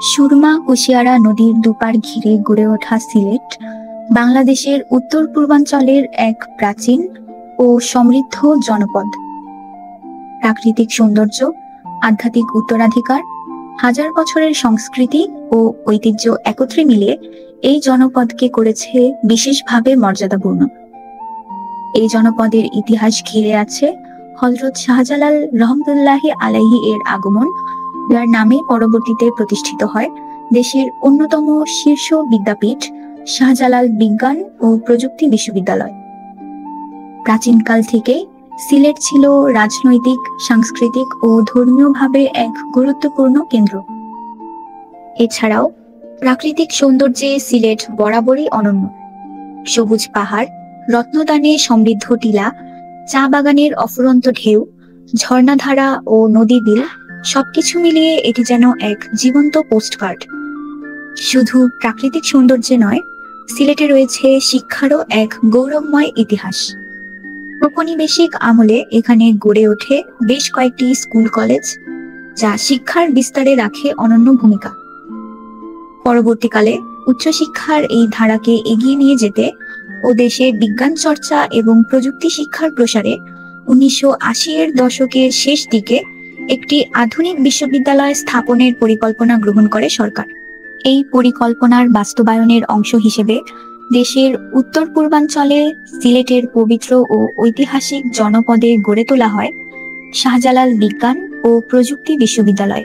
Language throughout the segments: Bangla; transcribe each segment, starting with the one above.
সুরমা কুশিয়ারা নদীর দুপার ঘিরে গড়ে ওঠা সিলেট বাংলাদেশের উত্তর পূর্বাঞ্চলের এক প্রাচীন ও সমৃদ্ধ জনপদ। প্রাকৃতিক সৌন্দর্য, আধ্যাত্মিক উত্তরাধিকার, হাজার বছরের সংস্কৃতি ও ঐতিহ্য একত্রে মিলে এই জনপদকে করেছে বিশেষভাবে মর্যাদাপূর্ণ। এই জনপদের ইতিহাস ঘিরে আছে হযরত শাহজালাল রহমতুল্লাহি আলাইহি এর আগমন, যার নামে পরবর্তীতে প্রতিষ্ঠিত হয় দেশের অন্যতম শীর্ষ বিদ্যাপীঠ শাহজালাল বিজ্ঞান ও প্রযুক্তি বিশ্ববিদ্যালয়। প্রাচীনকাল থেকে সিলেট ছিল রাজনৈতিক, সাংস্কৃতিক ও ধর্মীয়ভাবে এক গুরুত্বপূর্ণ কেন্দ্র। এছাড়াও প্রাকৃতিক সৌন্দর্যে সিলেট বরাবরই অনন্য। সবুজ পাহাড়, রত্নদানে সমৃদ্ধ টিলা, চা বাগানের অফুরন্ত ঢেউ, ঝর্ণাধারা ও নদী বিল সবকিছু মিলিয়ে এটি যেন এক জীবন্ত পোস্টকার্ড। শুধু প্রাকৃতিক সৌন্দর্যে নয়, সিলেটে রয়েছে শিক্ষারও এক গৌরবময় ইতিহাস। ঔপনিবেশিক আমলে এখানে গড়ে ওঠে বেশ কয়েকটি স্কুল কলেজ, যা শিক্ষার বিস্তারে রাখে অনন্য ভূমিকা। পরবর্তীকালে উচ্চশিক্ষার এই ধারাকে এগিয়ে নিয়ে যেতে ও দেশে বিজ্ঞান চর্চা এবং প্রযুক্তি শিক্ষার প্রসারে 1980-এর দশকের শেষ দিকে একটি আধুনিক বিশ্ববিদ্যালয় স্থাপনের পরিকল্পনা গ্রহণ করে সরকার। এই পরিকল্পনার বাস্তবায়নের অংশ হিসেবে দেশের উত্তর পূর্বাঞ্চলে সিলেটের পবিত্র ও ঐতিহাসিক জনপদে গড়ে তোলা হয় শাহজালাল বিজ্ঞান ও প্রযুক্তি বিশ্ববিদ্যালয়,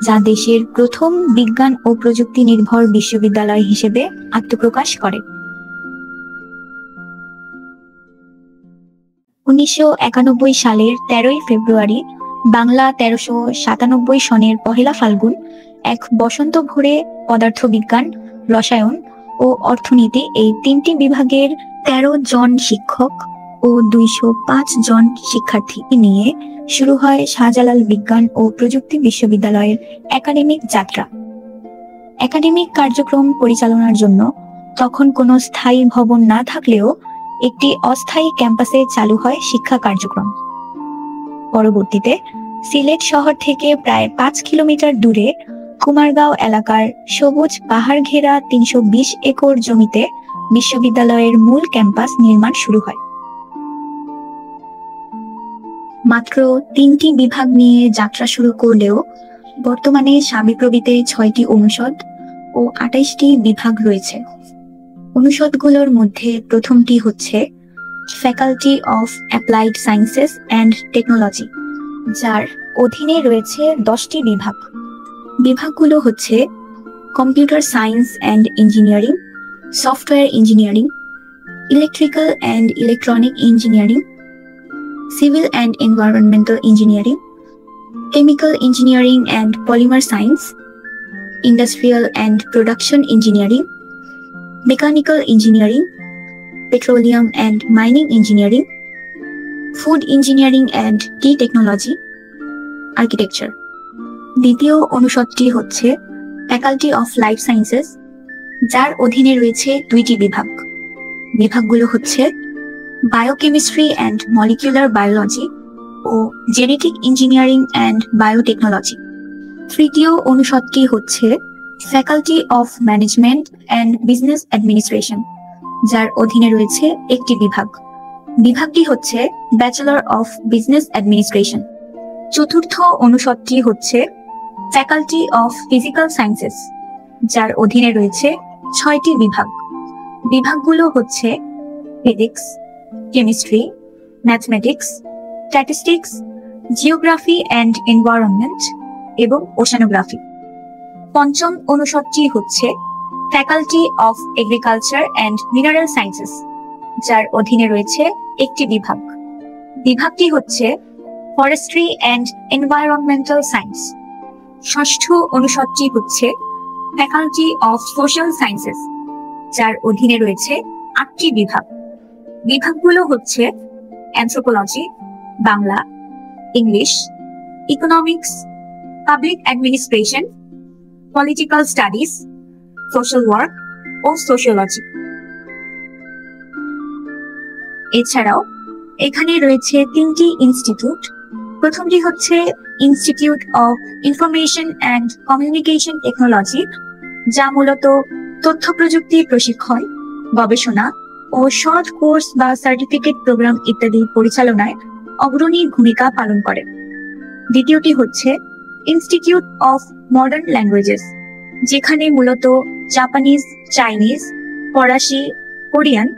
যা দেশের প্রথম বিজ্ঞান ও প্রযুক্তি নির্ভর বিশ্ববিদ্যালয় হিসেবে আত্মপ্রকাশ করে। 1991 সালের 13ই ফেব্রুয়ারি বাংলা 1397 সনের 1 ফাল্গুন এক বসন্ত ভোরে পদার্থবিজ্ঞান, রসায়ন ও অর্থনীতি এই তিনটি বিভাগের 13 জন শিক্ষক ও 205 জন শিক্ষার্থী নিয়ে শুরু হয় শাহজালাল বিজ্ঞান ও প্রযুক্তি বিশ্ববিদ্যালয়ের একাডেমিক যাত্রা। একাডেমিক কার্যক্রম পরিচালনার জন্য তখন কোনো স্থায়ী ভবন না থাকলেও একটি অস্থায়ী ক্যাম্পাসে চালু হয় শিক্ষা কার্যক্রম। পরবর্তীতে সিলেট শহর থেকে প্রায় 5 কিলোমিটার দূরে কুমারগাঁও এলাকার সবুজ পাহাড় ঘেরা 320 একর জমিতে বিশ্ববিদ্যালয়ের মূল ক্যাম্পাস নির্মাণ শুরু হয়। মাত্র 3টি বিভাগ নিয়ে যাত্রা শুরু করলেও বর্তমানে সাবিপ্রবিতে 6টি অনুষদ ও 28টি বিভাগ রয়েছে। অনুষদগুলোর মধ্যে প্রথমটি হচ্ছে faculty of applied sciences and technology, যার অধীনে রয়েছে 10টি বিভাগ। বিভাগগুলো হচ্ছে computer science and engineering, software engineering, electrical and electronic engineering, civil and environmental engineering, chemical engineering and polymer science, industrial and production engineering, mechanical engineering, petroleum and mining engineering, food engineering and T technology, architecture. দ্বিতীয় অনুষদটি হচ্ছে ফ্যাকাল্টি অফ লাইফ সায়েন্সেস, যার অধীনে রয়েছে 2টি বিভাগ। বিভাগগুলো হচ্ছে বায়োকেমিস্ট্রি অ্যান্ড মলিকিউলার বায়োলজি ও জেনেটিক ইঞ্জিনিয়ারিং অ্যান্ড বায়োটেকনোলজি। তৃতীয় অনুষদটি হচ্ছে faculty of management and business administration, যার অধীনে রয়েছে একটি বিভাগ। বিভাগটি হচ্ছে ব্যাচেলর অফ বিজনেস অ্যাডমিনিস্ট্রেশন। চতুর্থ অনুষদটি হচ্ছে ফ্যাকাল্টি অফ ফিজিক্যাল সায়েন্সেস, যার অধীনে রয়েছে 6টি বিভাগ। বিভাগগুলো হচ্ছে physics, chemistry, mathematics, statistics, geography and environment এবং ওশানোগ্রাফি। পঞ্চম অনুষদটি হচ্ছে faculty of agriculture and mineral sciences, যার অধীনে রয়েছে একটি বিভাগ। বিভাগটি হচ্ছে ফরেস্ট্রি অ্যান্ড এনভায়রনমেন্টাল সায়েন্স। ষষ্ঠ অনুষদটি হচ্ছে ফ্যাকাল্টি অফ সোশ্যাল সায়েন্সেস, যার অধীনে রয়েছে 8টি বিভাগ। বিভাগগুলো হচ্ছে anthropology, Bangla, English, economics, public administration, political studies, social work ও সোশিওলজি। এছাড়াও এখানে রয়েছে 3টি ইনস্টিটিউট, প্রথমটি হচ্ছে institute of information and communication technology, যা মূলত তথ্য প্রযুক্তি প্রশিক্ষণ, গবেষণা ও শর্ট কোর্স বা সার্টিফিকেট প্রোগ্রাম ইত্যাদি পরিচালনায় অগ্রণী ভূমিকা পালন করে। দ্বিতীয়টি হচ্ছে ইনস্টিটিউট অফ মডার্ন ল্যাঙ্গুয়েজেস, যেখানে মূলত জাপানিজ, চাইনিজ, ফরাসি, কোরিয়ান,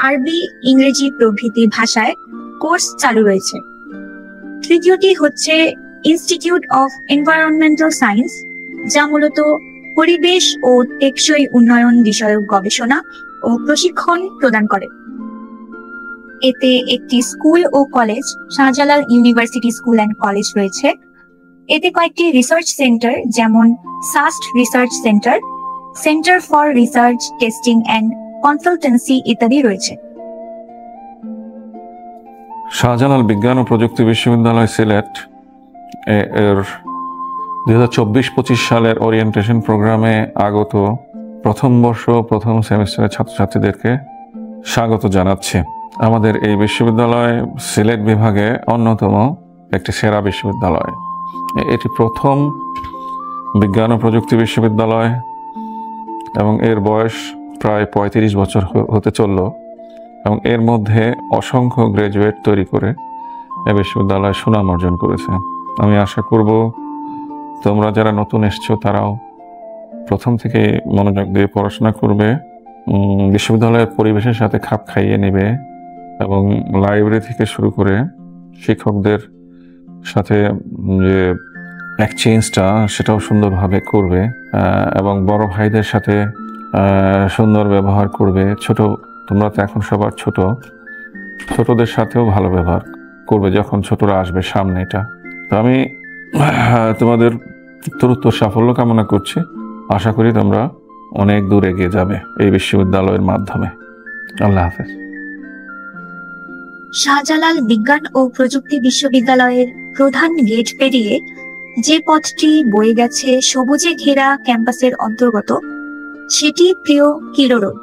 আরবি, ইংরেজি প্রভৃতি ভাষায় কোর্স চালু রয়েছে। তৃতীয়টি হচ্ছে ইনস্টিটিউট অফ এনভায়রনমেন্টাল সায়েন্স, যা মূলত পরিবেশ ও টেকসই উন্নয়ন বিষয়ক গবেষণা ও প্রশিক্ষণ প্রদান করে। এতে একটি স্কুল ও college, Shahjalal university school and college রয়েছে। এতে কয়েকটি রিসার্চ সেন্টার যেমন SUST research centre, centre for research, testing and consultancy ইত্যাদি রয়েছে। শাহজালাল বিজ্ঞান ও প্রযুক্তি বিশ্ববিদ্যালয় সিলেট এর 2024-25 সালের ওরিয়েন্টেশন প্রোগ্রামে আগত প্রথম বর্ষ প্রথম সেমিস্টারের ছাত্রছাত্রীদেরকে স্বাগত জানাচ্ছি। আমাদের এই বিশ্ববিদ্যালয় সিলেট বিভাগে অন্যতম একটি সেরা বিশ্ববিদ্যালয়। এটি প্রথম বিজ্ঞান ও প্রযুক্তি বিশ্ববিদ্যালয় এবং এর বয়স প্রায় 35 বছর হতে চলল এবং এর মধ্যে অসংখ্য গ্র্যাজুয়েট তৈরি করে এই বিশ্ববিদ্যালয় সুনাম অর্জন করেছে। আমি আশা করব তোমরা যারা নতুন এসছো তারাও প্রথম থেকে মনোযোগ দিয়ে পড়াশোনা করবে, বিশ্ববিদ্যালয়ের পরিবেশের সাথে খাপ খাইয়ে নেবে এবং লাইব্রেরি থেকে শুরু করে শিক্ষকদের সাথে যে এক্সচেঞ্জটা সেটাও সুন্দরভাবে করবে এবং বড় ভাইদের সাথে সুন্দর ব্যবহার করবে। তোমরা তো এখন সবার ছোটদের সাথেও ভালো ব্যবহার করবে যখন ছোটরা আসবে সামনে। এটা তো আমি তোমাদের উত্তরোত্তর সাফল্য কামনা করছি। আশা করি তোমরা অনেক দূর এগিয়ে যাবে এই বিশ্ববিদ্যালয়ের মাধ্যমে। আল্লাহ হাফেজ। শাহজালাল বিজ্ঞান ও প্রযুক্তি বিশ্ববিদ্যালয়ের প্রধান গেট পেরিয়ে যে পথটি বয়ে গেছে সবুজে ঘেরা ক্যাম্পাসের অন্তর্গত, সেটি প্রিয় কিলো রোড।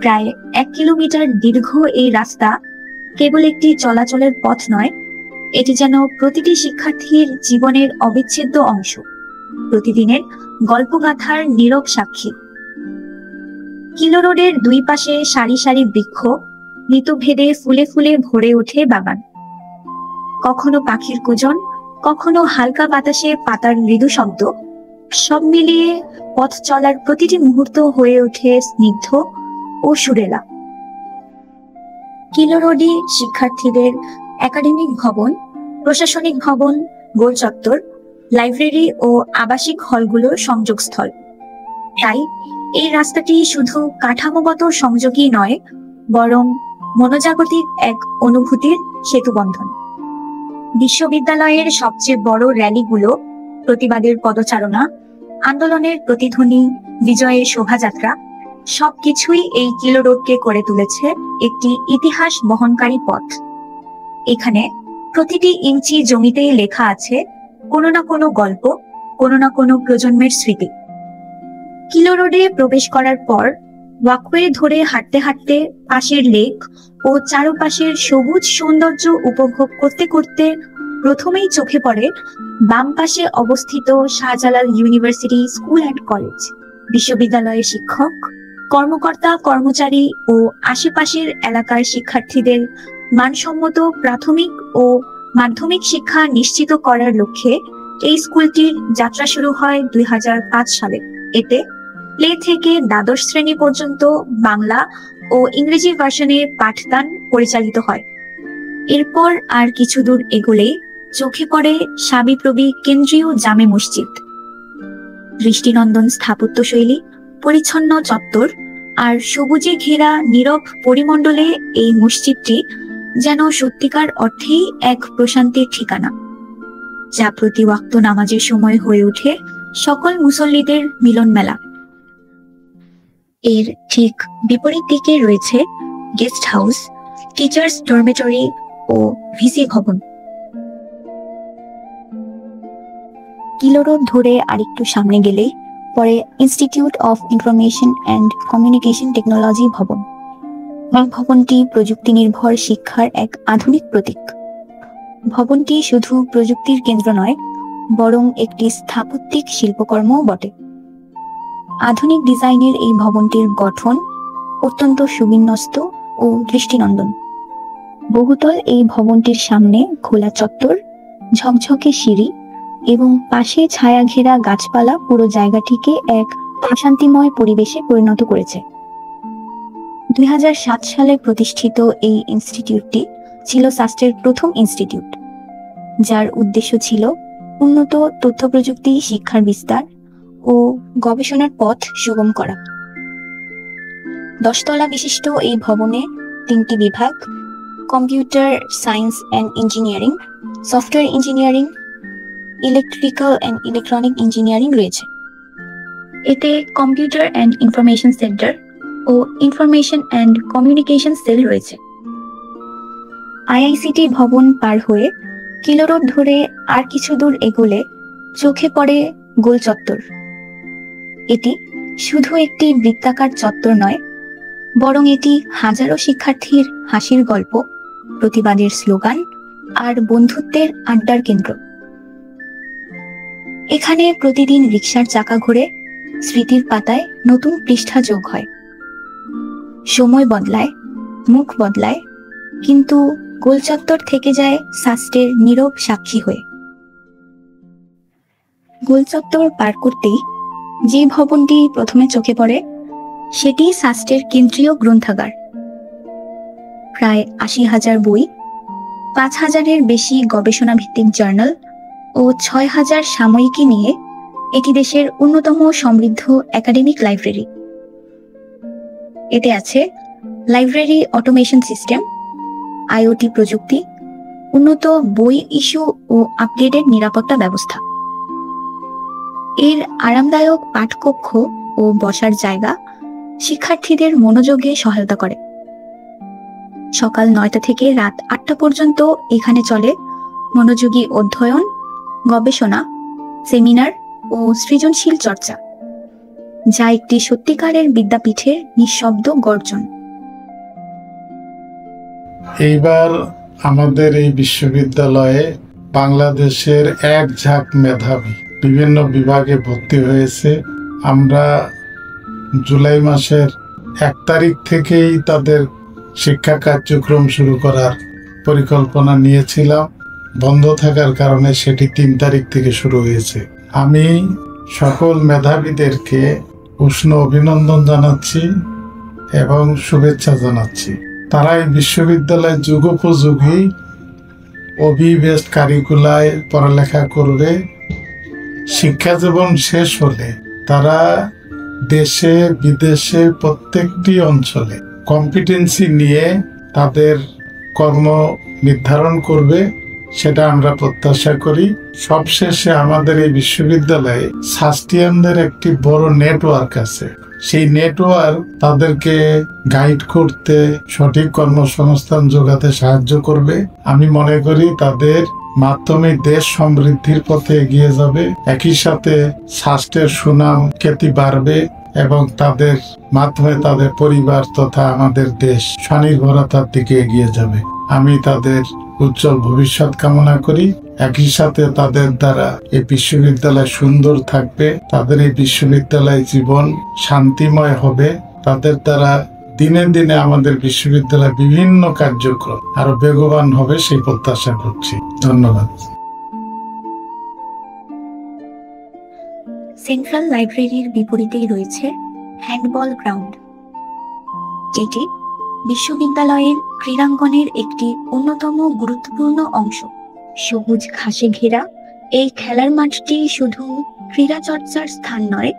প্রায় 1 কিলোমিটার দীর্ঘ এই রাস্তা কেবল একটি চলাচলের পথ নয়, এটি যেন প্রতিটি শিক্ষার্থীর জীবনের অবিচ্ছেদ্য অংশ, প্রতিদিনের গল্পগাথার নীরব সাক্ষী। কিলো রোডের দুই পাশে সারি সারি বৃক্ষ, ঋতুভেদে ফুলে ফুলে ভরে ওঠে বাগান। কখনো পাখির কুজন, কখনো হালকা বাতাসে পাতার মৃদু শব্দ, সব মিলিয়ে পথ চলার প্রতিটি মুহূর্ত হয়ে ওঠে স্নিগ্ধ ও সুরেলা। কিলো রোডে শিক্ষার্থীদের একাডেমিক ভবন, প্রশাসনিক ভবন, গোল চত্বর, লাইব্রেরি ও আবাসিক হলগুলোর সংযোগস্থল। তাই এই রাস্তাটি শুধু কাঠামোগত সংযোগই নয়, বরং মনোজাগতিক এক অনুভূতির সেতুবন্ধন। বিশ্ববিদ্যালয়ের সবচেয়ে বড় র্যালিগুলো, প্রতিবাদের পদচারণা, আন্দোলনের প্রতিধ্বনি, বিজয়ের শোভাযাত্রা সবকিছুই এই কিলো রোডকে করে তুলেছে একটি ইতিহাস বহনকারী পথ। এখানে প্রতিটি ইঞ্চি জমিতেই লেখা আছে কোনো না কোনো গল্প, কোনো না কোনো প্রজন্মের স্মৃতি। কিলো রোডে প্রবেশ করার পর ওয়াকওয়ে ধরে হাঁটতে হাঁটতে পাশের লেক ও চারপাশের সবুজ সৌন্দর্য উপভোগ করতে করতে প্রথমেই চোখে পড়ে বাম পাশে অবস্থিত Shahjalal university school and college. বিশ্ববিদ্যালয়ের শিক্ষক, কর্মকর্তা, কর্মচারী ও আশেপাশের এলাকার শিক্ষার্থীদের মানসম্মত প্রাথমিক ও মাধ্যমিক শিক্ষা নিশ্চিত করার লক্ষ্যে এই স্কুলটির যাত্রা শুরু হয় 2005 সালে। এতে প্লে থেকে দ্বাদশ শ্রেণী পর্যন্ত বাংলা ও ইংরেজি ভার্সনে পাঠদান পরিচালিত হয়। এরপর আর কিছু দূর এগোলেই চোখে পড়ে সাবিপ্রবি কেন্দ্রীয় জামে মসজিদ। দৃষ্টিনন্দন স্থাপত্যশৈলী, পরিচ্ছন্ন চত্বর আর সবুজে ঘেরা নীরব পরিমণ্ডলে এই মসজিদটি যেন সত্যিকার অর্থেই এক প্রশান্তির ঠিকানা, যা প্রতি ওয়াক্ত নামাজের সময় হয়ে ওঠে সকল মুসল্লিদের মিলন মেলা। এর ঠিক বিপরীত দিকে রয়েছে গেস্ট হাউস, টিচার্স ডরমেটরি ও ভিসি ভবন। কিলো রোড ধরে আরেকটু সামনে গেলেই পরে institute of information and communication technology ভবন। এই ভবনটি প্রযুক্তি নির্ভর শিক্ষার এক আধুনিক প্রতীক। ভবনটি শুধু প্রযুক্তির কেন্দ্র নয়, বরং একটি স্থাপত্যিক শিল্পকর্মও বটে। আধুনিক ডিজাইনের এই ভবনটির গঠন অত্যন্ত সুবিন্যস্ত ও দৃষ্টিনন্দন। বহুতল এই ভবনটির সামনে খোলা চত্বর, ঝকঝকে সিঁড়ি এবং পাশে ছায়া ঘেরা গাছপালা পুরো জায়গাটিকে এক প্রশান্তিময় পরিবেশে পরিণত করেছে। 2007 সালে প্রতিষ্ঠিত এই ইনস্টিটিউটটি ছিল সাস্টের প্রথম ইনস্টিটিউট, যার উদ্দেশ্য ছিল উন্নত তথ্য প্রযুক্তি শিক্ষার বিস্তার ও গবেষণার পথ সুগম করা। 10 তলা বিশিষ্ট এই ভবনে 3টি বিভাগ, computer science and engineering, software engineering, electrical and electronic engineering রয়েছে। এতে কম্পিউটার অ্যান্ড ইনফরমেশন সেন্টার ও ইনফরমেশন অ্যান্ড কমিউনিকেশন সেল রয়েছে। আইআইসিটি ভবন পার হয়ে কিলো রোড ধরে আর কিছু দূর এগোলে চোখে পড়ে গোল চত্বর। এটি শুধু একটি বৃত্তাকার চত্বর নয়, বরং এটি হাজারো শিক্ষার্থীর হাসির গল্প, প্রতিবাদের স্লোগান আর বন্ধুত্বের আড্ডার কেন্দ্র। এখানে প্রতিদিন রিকশার চাকা ঘুরে স্মৃতির পাতায় নতুন পৃষ্ঠা যোগ হয়। সময় বদলায়, মুখ বদলায়, কিন্তু গোলচত্বর থেকে যায় সাস্টের নীরব সাক্ষী হয়ে। গোলচত্বর পার করতেই যে ভবনটি প্রথমে চোখে পড়ে সেটি সাস্টের কেন্দ্রীয় গ্রন্থাগার। প্রায় 80,000 বই, 5,000-এর বেশি গবেষণা ভিত্তিক জার্নাল ও 6,000 সাময়িকী নিয়ে এটি দেশের অন্যতম সমৃদ্ধ একাডেমিক লাইব্রেরি। এতে আছে লাইব্রেরি অটোমেশন সিস্টেম, আইওটি প্রযুক্তি, উন্নত বই ইস্যু ও আপডেটেড নিরাপত্তা ব্যবস্থা। এর আরামদায়ক পাঠকক্ষ ও বসার জায়গা শিক্ষার্থীদের মনোযোগে সহায়তা করে। সকাল 9টা থেকে রাত 8টা পর্যন্ত এখানে চলে মনোযোগী অধ্যয়ন, গবেষণা, সেমিনার ও সৃজনশীল চর্চা, যা একটি সত্যিকারের বিদ্যাপীঠের নিঃশব্দ গর্জন। এইবার আমাদের এই বিশ্ববিদ্যালয়ে বাংলাদেশের এক ঝাঁক মেধাবী বিভিন্ন বিভাগে ভর্তি হয়েছে। আমরা জুলাই মাসের 1 তারিখ থেকেই তাদের শিক্ষা কার্যক্রম শুরু করার পরিকল্পনা নিয়েছিলাম। বন্ধ থাকার কারণে সেটি 3 তারিখ থেকে শুরু হয়েছে। আমি সকল মেধাবীদেরকে উষ্ণ অভিনন্দন জানাচ্ছি এবং শুভেচ্ছা জানাচ্ছি। তারা এই বিশ্ববিদ্যালয়ের যুগোপযোগী অভিবেস্ট কারিকুলায় পড়ালেখা করবে। শিক্ষা জীবন শেষ হলে তারা দেশে বিদেশে প্রত্যেকটি অঞ্চলে কম্পিটেন্সি নিয়ে তাদের কর্ম নির্ধারণ করবে, সেটা আমরা প্রত্যাশা করি। সবশেষে আমাদের এই বিশ্ববিদ্যালয়ে সাস্টিয়ানদের একটি বড় নেটওয়ার্ক আছে। সেই নেটওয়ার্ক তাদেরকে গাইড করতে, সঠিক কর্মসংস্থান যোগাতে সাহায্য করবে। আমি মনে করি তাদের মাধ্যমে দেশ সমৃদ্ধির পথে এগিয়ে যাবে, একই সাথে সাস্টের সুনাম খ্যাতি বাড়বে এবং তাদের মাধ্যমে তাদের পরিবার তথা আমাদের দেশ স্বনির্ভরতার দিকে এগিয়ে যাবে। আমি তাদের উজ্জ্বল ভবিষ্যৎ কামনা করি। একই সাথে তাদের দ্বারা এই বিশ্ববিদ্যালয় সুন্দর থাকবে, তাদের এই বিশ্ববিদ্যালয় জীবন শান্তিময় হবে, তাদের দ্বারা দিনে দিনে আমাদের বিশ্ববিদ্যালয় বিভিন্ন কার্যক্রম আরো বেগবান হবে সেই প্রত্যাশা করছি। ধন্যবাদ। সেন্ট্রাল লাইব্রেরির বিপরীতেই রয়েছে হ্যান্ডবল গ্রাউন্ড, যেটি বিশ্ববিদ্যালয়ের ক্রীড়াঙ্গনের একটি অন্যতম গুরুত্বপূর্ণ অংশ। সবুজ ঘাসে ঘেরা এই খেলার মাঠটি শুধু ক্রীড়া চর্চার স্থান নয়,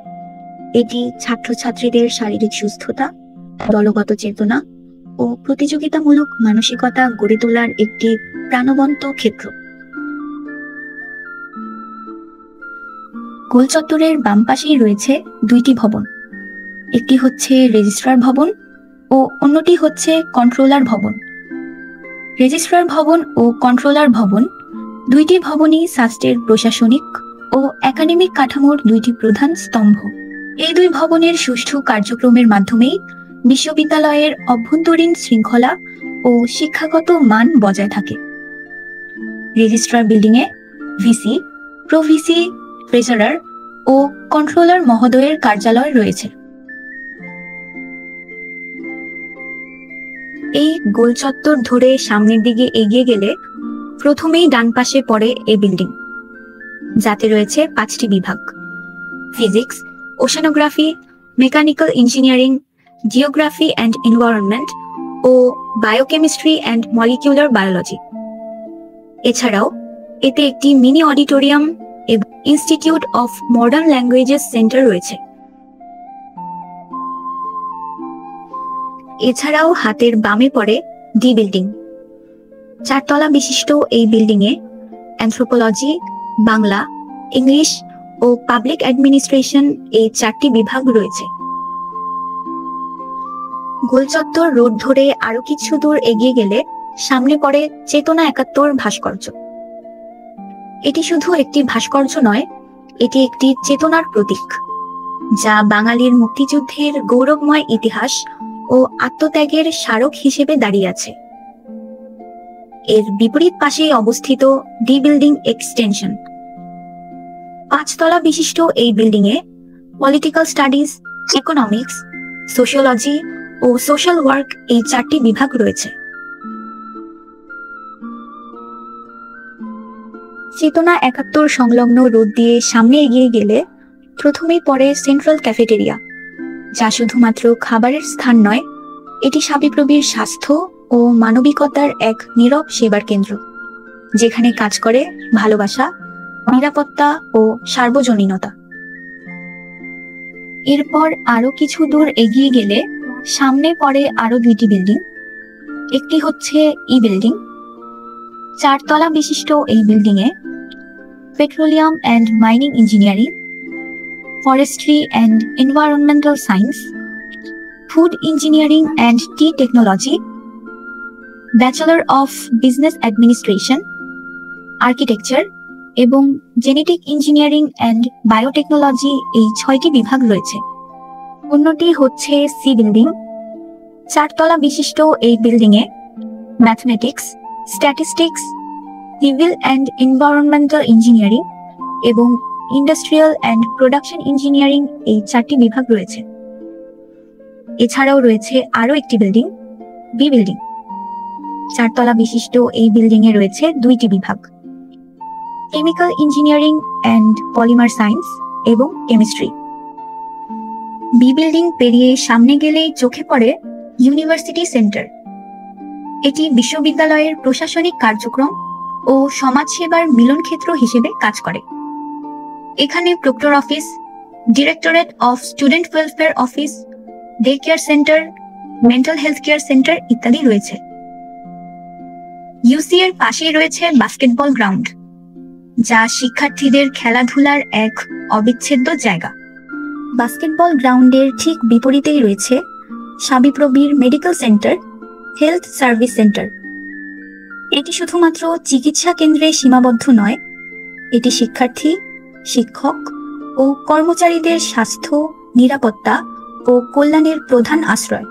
এটি ছাত্রছাত্রীদের শারীরিক সুস্থতা, দলগত চেতনা ও প্রতিযোগিতামূলক মানসিকতা গড়ে তোলার একটি প্রাণবন্ত ক্ষেত্র। গোল চত্বরের বাম পাশেই রয়েছে 2টি ভবন, একটি হচ্ছে রেজিস্ট্রার ভবন ও অন্যটি হচ্ছে কন্ট্রোলার ভবন। রেজিস্ট্রার ভবন ও কন্ট্রোলার ভবন 2টি ভবনই সাস্টের প্রশাসনিক ও একাডেমিক কাঠামোর 2টি প্রধান স্তম্ভ। এই 2 ভবনের সুষ্ঠু কার্যক্রমের মাধ্যমেই বিশ্ববিদ্যালয়ের অভ্যন্তরীণ শৃঙ্খলা ও শিক্ষাগত মান বজায় থাকে। রেজিস্ট্রার বিল্ডিং এ ভিসি, প্রভিসি, ট্রেজারার ও কন্ট্রোলার মহোদয়ের কার্যালয় রয়েছে। এই গোল চত্বর ধরে সামনের দিকে এগিয়ে গেলে প্রথমেই ডান পাশে পড়ে এই বিল্ডিং, যাতে রয়েছে 5টি বিভাগ: physics, oceanography, mechanical engineering, geography and environment ও বায়োকেমিস্ট্রি অ্যান্ড মলিকিউলার বায়োলজি। এছাড়াও এতে একটি মিনি অডিটোরিয়াম এবং institute of modern languages centre রয়েছে। এছাড়াও হাতের বামে পড়ে ডি বিল্ডিং। 4 তলা বিশিষ্ট এই বিল্ডিং এ অ্যানথ্রোপোলজি, বাংলা, ইংলিশ ও পাবলিক অ্যাডমিনিস্ট্রেশন এই 4টি বিভাগ রয়েছে। গোলচত্বর রোড ধরে আরো কিছু দূর এগিয়ে গেলে সামনে পড়ে চেতনা 71 ভাস্কর্য। এটি শুধু একটি ভাস্কর্য নয়, এটি একটি চেতনার প্রতীক, যা বাঙালির মুক্তিযুদ্ধের গৌরবময় ইতিহাস ও আত্মত্যাগের স্মারক হিসেবে দাঁড়িয়ে আছে। এর বিপরীত পাশেই অবস্থিত ডি বিল্ডিং এক্সটেনশন। 5 তলা বিশিষ্ট এই বিল্ডিং এ পলিটিক্যাল স্টাডিজ, ইকোনমিক্স, সোশিওলজি ও সোশ্যাল ওয়ার্ক এই 4টি বিভাগ রয়েছে। চেতনা 71 সংলগ্ন রোড দিয়ে সামনে এগিয়ে গেলে প্রথমেই পড়ে সেন্ট্রাল ক্যাফেটেরিয়া, যা শুধুমাত্র খাবারের স্থান নয়, এটি সাবিপ্রবির স্বাস্থ্য ও মানবিকতার এক নীরব সেবার কেন্দ্র, যেখানে কাজ করে ভালোবাসা, নিরাপত্তা ও সার্বজনীনতা। এরপর আরো কিছু দূর এগিয়ে গেলে সামনে পড়ে আরো 2টি বিল্ডিং। একটি হচ্ছে ই বিল্ডিং। 4 তলা বিশিষ্ট এই building A petroleum and mining engineering, forestry and environmental science, food engineering and T technology, bachelor of business administration, architecture এবং জেনেটিক ইঞ্জিনিয়ারিং অ্যান্ড বায়োটেকনোলজি এই 6টি বিভাগ রয়েছে। অন্যটি হচ্ছে সি বিল্ডিং। 4 তলা বিশিষ্ট এই building A mathematics, statistics, civil and environmental engineering এবং ইন্ডাস্ট্রিয়াল অ্যান্ড প্রোডাকশন ইঞ্জিনিয়ারিং এই 4টি বিভাগ রয়েছে। এছাড়াও রয়েছে আরো একটি বিল্ডিং, বি বিল্ডিং। 4 তলা বিশিষ্ট এই বিল্ডিং এ রয়েছে 2টি বিভাগ: chemical engineering and polymer science এবং কেমিস্ট্রি। বি বিল্ডিং পেরিয়ে সামনে গেলেই চোখে পড়ে ইউনিভার্সিটি সেন্টার। এটি বিশ্ববিদ্যালয়ের প্রশাসনিক কার্যক্রম ও সমাজসেবার মিলনক্ষেত্র হিসেবে কাজ করে। এখানে proctor office, directorate of student welfare office, day care centre, mental health care centre ইত্যাদি রয়েছে। ইউসি এর পাশেই রয়েছে বাস্কেটবল গ্রাউন্ড, যা শিক্ষার্থীদের খেলাধুলার এক অবিচ্ছেদ্য জায়গা। বাস্কেটবল গ্রাউন্ডের ঠিক বিপরীতেই রয়েছে সাবিপ্রবির medical centre, health service centre. এটি শুধুমাত্র চিকিৎসা কেন্দ্রে সীমাবদ্ধ নয়, এটি শিক্ষার্থী, শিক্ষক ও কর্মচারীদের স্বাস্থ্য, নিরাপত্তা ও কল্যাণের প্রধান আশ্রয়।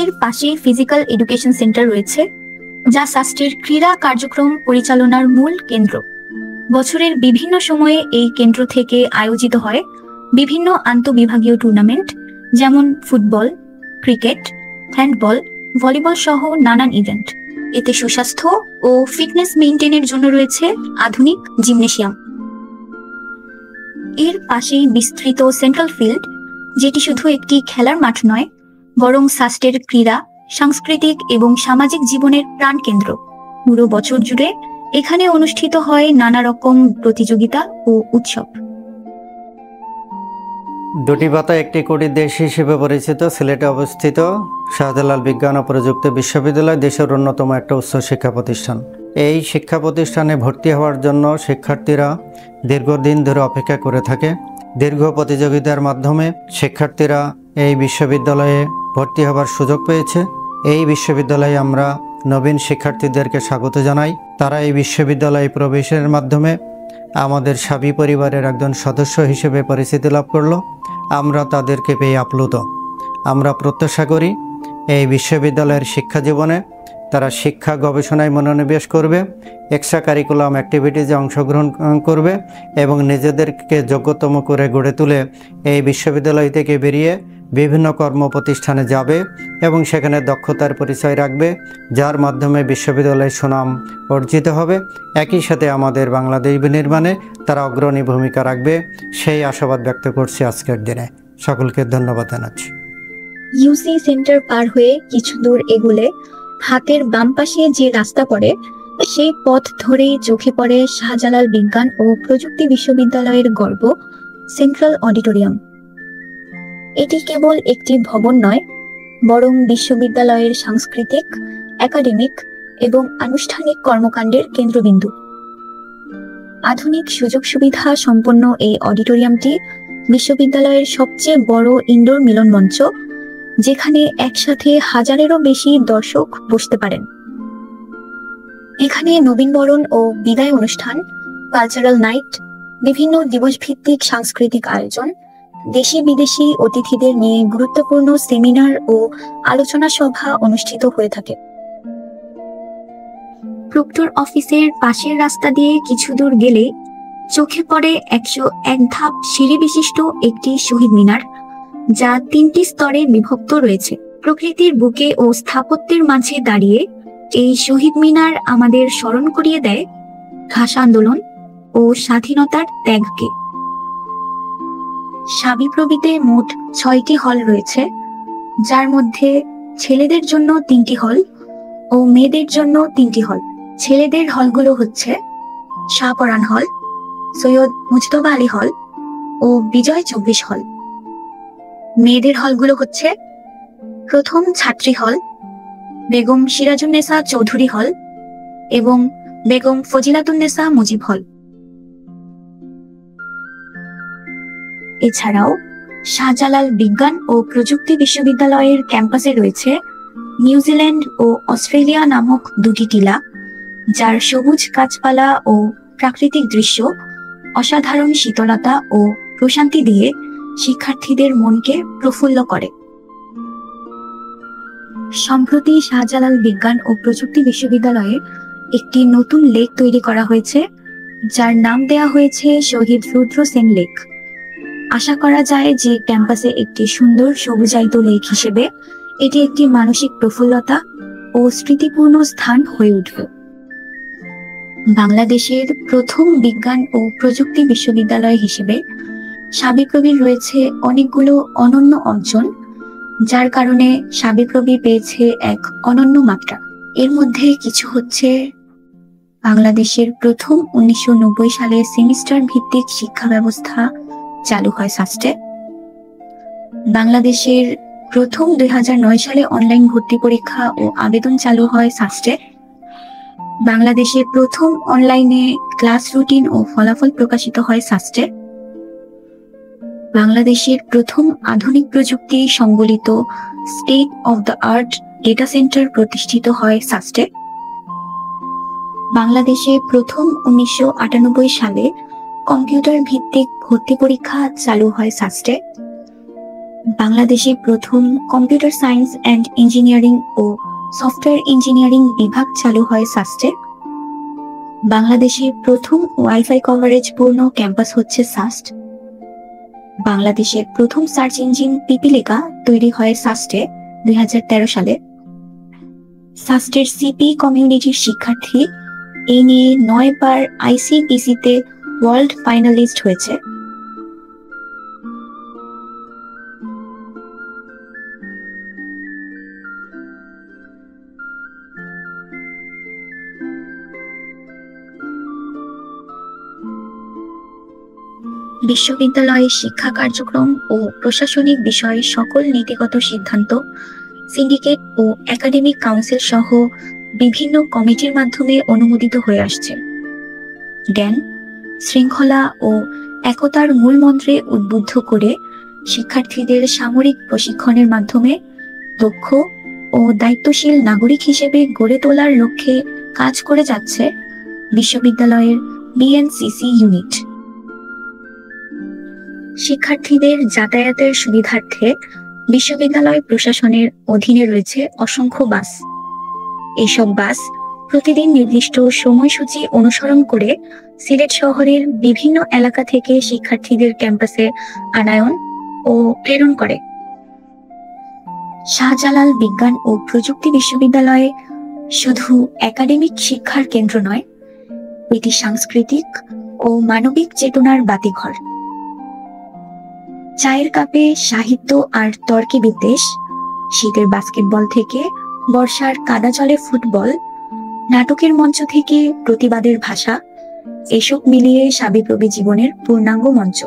এর পাশে ফিজিক্যাল এডুকেশন সেন্টার রয়েছে, যা শাস্ত্রের ক্রীড়া কার্যক্রম পরিচালনার মূল কেন্দ্র। বছরের বিভিন্ন সময়ে এই কেন্দ্র থেকে আয়োজিত হয় বিভিন্ন আন্তঃবিভাগীয় টুর্নামেন্ট, যেমন ফুটবল, ক্রিকেট, হ্যান্ডবল, ভলিবল সহ নানান ইভেন্ট। এতে সুস্বাস্থ্য ও ফিটনেস মেইনটেইনের জন্য রয়েছে আধুনিক জিমনেশিয়াম। এর পাশেই বিস্তৃত সেন্ট্রাল ফিল্ড, যেটি শুধু একটি খেলার মাঠ নয়, বরং শাস্ত্রের ক্রীড়া, সাংস্কৃতিক এবং সামাজিক জীবনের প্রাণকেন্দ্র। পুরো বছর জুড়ে এখানে অনুষ্ঠিত হয় নানা রকম প্রতিযোগিতা ও উৎসব। দুটি পাতা একটি কোটির দেশ হিসেবে পরিচিত সিলেটে অবস্থিত শাহজালাল বিজ্ঞান ও প্রযুক্তি বিশ্ববিদ্যালয় দেশের অন্যতম একটা উচ্চ শিক্ষা প্রতিষ্ঠান। এই শিক্ষা প্রতিষ্ঠানে ভর্তি হওয়ার জন্য শিক্ষার্থীরা দীর্ঘদিন ধরে অপেক্ষা করে থাকে। দীর্ঘ প্রতিযোগিতার মাধ্যমে শিক্ষার্থীরা এই বিশ্ববিদ্যালয়ে ভর্তি হওয়ার সুযোগ পেয়েছে। এই বিশ্ববিদ্যালয়ে আমরা নবীন শিক্ষার্থীদেরকে স্বাগত জানাই। তারা এই বিশ্ববিদ্যালয়ে প্রবেশের মাধ্যমে আমাদের সাবি পরিবারের একজন সদস্য হিসেবে পরিচিতি লাভ করলো। আমরা তাদেরকে পেয়ে আপ্লুত। আমরা প্রত্যাশা করি এই বিশ্ববিদ্যালয়ের শিক্ষা জীবনে তারা শিক্ষা গবেষণায় মনোনিবেশ করবে, এক্সট্রা কারিকুলাম অ্যাক্টিভিটিজে অংশগ্রহণ করবে এবং নিজেদেরকে যোগ্যতম করে গড়ে তুলে এই বিশ্ববিদ্যালয় থেকে বেরিয়ে বিভিন্ন কর্মপ্রতিষ্ঠানে যাবে এবং সেখানে দক্ষতার পরিচয় রাখবে, যার মাধ্যমে বিশ্ববিদ্যালয়ের সুনাম অর্জিত হবে। একই সাথে আমাদের বাংলাদেশ বিনির্মাণে তারা অগ্রণী ভূমিকা রাখবে, সেই আশাবাদ ব্যক্ত করছি আজকের দিনে। সকলকে ধন্যবাদ জানাচ্ছি। ইউসি সেন্টার পার হয়ে কিছু দূর এগুলে হাতের বাম পাশে যে রাস্তা পড়ে সেই পথ ধরেই চোখে পড়ে শাহজালাল বিজ্ঞান ও প্রযুক্তি বিশ্ববিদ্যালয়ের গর্ব সেন্ট্রাল অডিটোরিয়াম। এটি কেবল একটি ভবন নয়, বরং বিশ্ববিদ্যালয়ের সাংস্কৃতিক, একাডেমিক এবং আনুষ্ঠানিক কর্মকাণ্ডের কেন্দ্রবিন্দু। আধুনিক সুযোগ সুবিধা সম্পন্ন এই অডিটোরিয়ামটি বিশ্ববিদ্যালয়ের সবচেয়ে বড় ইনডোর মিলন মঞ্চ, যেখানে একসাথে হাজারেরও বেশি দর্শক বসতে পারেন। এখানে নবীনবরণ ও বিদায় অনুষ্ঠান, কালচারাল নাইট, বিভিন্ন দিবসভিত্তিক সাংস্কৃতিক আয়োজন, দেশি বিদেশি অতিথিদের নিয়ে গুরুত্বপূর্ণ সেমিনার ও আলোচনা সভা অনুষ্ঠিত হয়ে থাকে। প্রক্টর অফিসের পাশের রাস্তা দিয়ে কিছু দূর গেলে চোখে পড়ে 101 ধাপ সিঁড়ি বিশিষ্ট একটি শহীদ মিনার, যা 3টি স্তরে বিভক্ত রয়েছে। প্রকৃতির বুকে ও স্থাপত্যের মাঝে দাঁড়িয়ে এই শহীদ মিনার আমাদের স্মরণ করিয়ে দেয় ভাষা আন্দোলন ও স্বাধীনতার ত্যাগকে। শাবিপ্রবিতে মোট 6টি হল রয়েছে, যার মধ্যে ছেলেদের জন্য 3টি হল ও মেয়েদের জন্য 3টি হল। ছেলেদের হলগুলো হচ্ছে শাহপরান হল, সৈয়দ মুজতবা আলী হল ও বিজয় 24 হল। মেয়েদের হলগুলো হচ্ছে প্রথম ছাত্রী হল, বেগম সিরাজুন্নেসা চৌধুরী হল এবং বেগম ফজিলাতুন্নেসা মুজিব হল। এছাড়াও শাহজালাল বিজ্ঞান ও প্রযুক্তি বিশ্ববিদ্যালয়ের ক্যাম্পাসে রয়েছে নিউজিল্যান্ড ও অস্ট্রেলিয়া নামক 2টি টিলা, যার সবুজ গাছপালা ও প্রাকৃতিক দৃশ্য অসাধারণ শীতলতা ও প্রশান্তি দিয়ে শিক্ষার্থীদের মনকে প্রফুল্ল করে। সম্প্রতি শাহজালাল বিজ্ঞান ও প্রযুক্তি বিশ্ববিদ্যালয়ে একটি নতুন লেক তৈরি করা হয়েছে, যার নাম দেয়া হয়েছে শহীদ রুদ্র সেন লেক। আশা করা যায় যে ক্যাম্পাসে একটি সুন্দর সবুজায়িত লেক হিসেবে এটি একটি মানসিক প্রফুল্লতা ও স্মৃতিপূর্ণ স্থান হয়ে উঠবে। বাংলাদেশের প্রথম বিজ্ঞান ও প্রযুক্তি বিশ্ববিদ্যালয় হিসেবে শাবিপ্রবির রয়েছে অনেকগুলো অনন্য অর্জন, যার কারণে শাবিপ্রবি পেয়েছে এক অনন্য মাত্রা। এর মধ্যে কিছু হচ্ছে বাংলাদেশের প্রথম 1990 সালে সেমিস্টার ভিত্তিক শিক্ষা ব্যবস্থা চালু হয় সাস্টে। বাংলাদেশের প্রথম 2009 সালে অনলাইন ভর্তি পরীক্ষা ও আবেদন চালু হয় সাস্টে। বাংলাদেশের প্রথম অনলাইনে ক্লাস রুটিন ও ফলাফল প্রকাশিত হয় সাস্টে। বাংলাদেশের প্রথম আধুনিক প্রযুক্তি সংবলিত state of the art data centre প্রতিষ্ঠিত হয় সাস্টে। বাংলাদেশে প্রথম 1998 সালে কম্পিউটার ভিত্তিক ভর্তি পরীক্ষা চালু হয় সাস্টে। বাংলাদেশে প্রথম কম্পিউটার সায়েন্স অ্যান্ড ইঞ্জিনিয়ারিং ও সফটওয়্যার ইঞ্জিনিয়ারিং বিভাগ চালু হয় সাস্টে। বাংলাদেশে প্রথম ওয়াইফাই কভারেজ পূর্ণ ক্যাম্পাস হচ্ছে সাস্ট। বাংলাদেশের প্রথম সার্চ ইঞ্জিন পিপিলিকা তৈরি হয় সাস্টে 2013 সালে। সাস্টের সিপি কমিউনিটির শিক্ষার্থী এই নিয়ে 9 বার আইসিপিসিতে ওয়ার্ল্ড ফাইনালিস্ট হয়েছে। বিশ্ববিদ্যালয়ে শিক্ষা কার্যক্রম ও প্রশাসনিক বিষয়ে সকল নীতিগত সিদ্ধান্ত সিন্ডিকেট ও একাডেমিক কাউন্সিল সহ বিভিন্ন কমিটির মাধ্যমে অনুমোদিত হয়ে আসছে। জ্ঞান, শৃঙ্খলা ও একতার মূল মন্ত্রে উদ্বুদ্ধ করে শিক্ষার্থীদের সামরিক প্রশিক্ষণের মাধ্যমে দক্ষ ও দায়িত্বশীল নাগরিক হিসেবে গড়ে তোলার লক্ষ্যে কাজ করে যাচ্ছে বিশ্ববিদ্যালয়ের বিএনসিসি ইউনিট। শিক্ষার্থীদের যাতায়াতের সুবিধার্থে বিশ্ববিদ্যালয় প্রশাসনের অধীনে রয়েছে অসংখ্য বাস। এইসব বাস প্রতিদিন নির্দিষ্ট সময়সূচি অনুসরণ করে সিলেট শহরের বিভিন্ন এলাকা থেকে শিক্ষার্থীদের ক্যাম্পাসে আনায়ন ও প্রেরণ করে। শাহজালাল বিজ্ঞান ও প্রযুক্তি বিশ্ববিদ্যালয়ে শুধু একাডেমিক শিক্ষার কেন্দ্র নয়, এটি সাংস্কৃতিক ও মানবিক চেতনার বাতিঘর। চায়ের কাপে সাহিত্য আর তর্কে বিদ্বেষ, শীতের বাস্কেটবল থেকে বর্ষার কাদা জলে ফুটবল, নাটকের মঞ্চ থেকে প্রতিবাদের ভাষা, এসব মিলিয়ে সাবিপ্রবি জীবনের পূর্ণাঙ্গ মঞ্চ।